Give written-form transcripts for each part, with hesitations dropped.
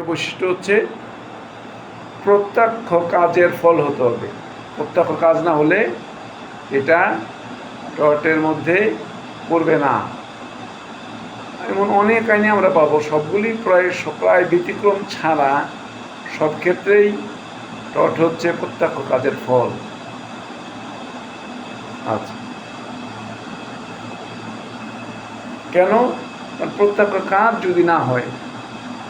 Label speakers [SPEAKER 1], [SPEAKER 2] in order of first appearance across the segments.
[SPEAKER 1] বৈশিষ্ট্য হচ্ছে প্রত্যক্ষ কাজের ফল হতে হবে। প্রত্যক্ষ কাজ না হলে এটা টর্টের মধ্যে পড়বে না। এমন অনেক আইনে আমরা পাবো, সবগুলি প্রায় ব্যতিক্রম ছাড়া সব ক্ষেত্রেই টর্ট হচ্ছে প্রত্যক্ষ কাজের ফল। আচ্ছা, কেন? প্রত্যক্ষ কাজ যদি না হয়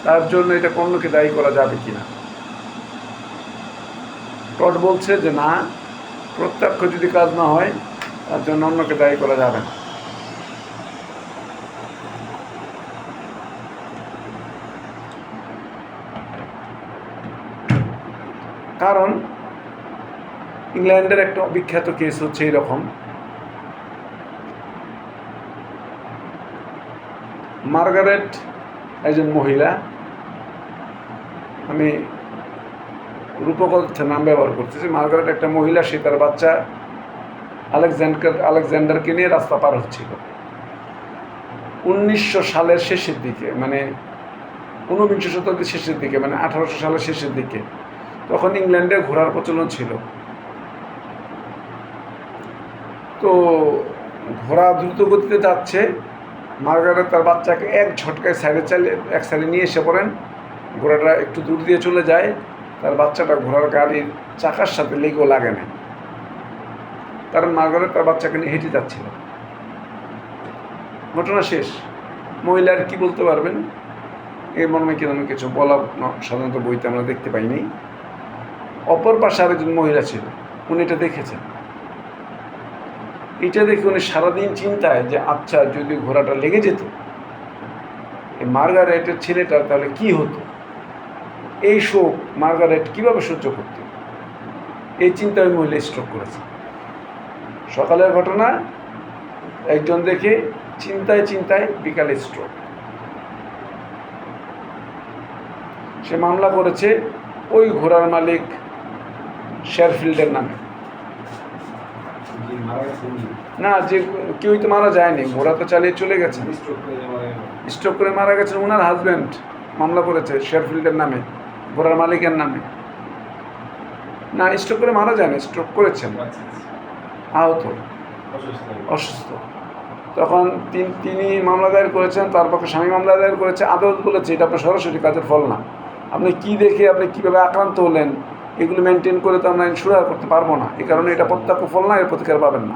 [SPEAKER 1] তার জন্য এটা অন্যকে দায়ী করা যাবে কিনা? টর্ট বলছে যে না, প্রত্যক্ষ যদি কাজ না হয় তার জন্য অন্যকে দায়ী করা যাবে না। কারণ ইংল্যান্ডের একটা বিখ্যাত কেস হচ্ছে এরকম। মার্গারেট একজন মহিলা, আমি রূপকথ নাম ব্যবহার করতেছি। মার্গারেট একটা মহিলা, সে তার বাচ্চা আলেকজান্ডারকে নিয়ে রাস্তা পার হচ্ছিল 1900 সালের শেষের দিকে, মানে 19বিংশ শতাব্দীর শেষের দিকে, মানে 1800 সালের শেষের দিকে। তখন ইংল্যান্ডে ঘোড়ার প্রচলন ছিল। তো ঘোড়া দ্রুত গতিতে যাচ্ছে, মার্গারেট তার বাচ্চাকে এক ঝটকায় এক সাইডে নিয়ে এসে পড়েন। ঘোড়াটা একটু দূর দিয়ে চলে যায়, তার বাচ্চাটা ঘোড়ার গাড়ির চাকার সাথে লেগেও লাগে না, কারণ মার্গারেট তার বাচ্চাকে নিয়ে হেঁটে যাচ্ছিল। ঘটনা শেষ। মহিলার কি বলতে পারবেন এই মর্মে কিন্তু কিছু বলা সাধারণত বইতে আমরা দেখতে পাইনি। অপর পাশে আরেকজন মহিলা ছিল, উনি এটা দেখেছেন। এটা দেখে উনি সারাদিন চিন্তায় যে আচ্ছা, যদি ঘোড়াটা লেগে যেত এই মার্গারেটের ছেলেটার, তাহলে কি হতো? এই শোক মার্গারেট কিভাবে সহ্য করত? এই চিন্তায় ওই মহিলা স্ট্রোক করেছে। সকালের ঘটনা, একজন দেখে চিন্তায় চিন্তায় বিকালে স্ট্রোক। সে মামলা করেছে ওই ঘোড়ার মালিক শেরফিল্ডের নামে। না, যে কেউই তো মারা যায়নি, ঘোড়া তো চালিয়ে চলে গেছে। স্ট্রোক করে মারা গেছেন ওনার হাজব্যান্ড, মামলা করেছে শেরফিল্ডের নামে, ঘোড়ার মালিকের নামে। না, স্ট্রোক করে মারা যায়নি, স্ট্রোক করেছেন, আহত, অসুস্থ। তখন তিনি মামলা দায়ের করেছেন, তার পক্ষে স্বামী মামলা দায়ের করেছে। আদালত বলেছে এটা আপনার সরাসরি কাজের ফল না, আপনি কি দেখে আপনি কীভাবে আক্রান্ত হলেন এগুলো মেনটেন করে তো আমরা ইনস্যুর করতে পারবো না। এই কারণে এটা প্রত্যক্ষ ফল না, এর প্রতিকার পাবেন না।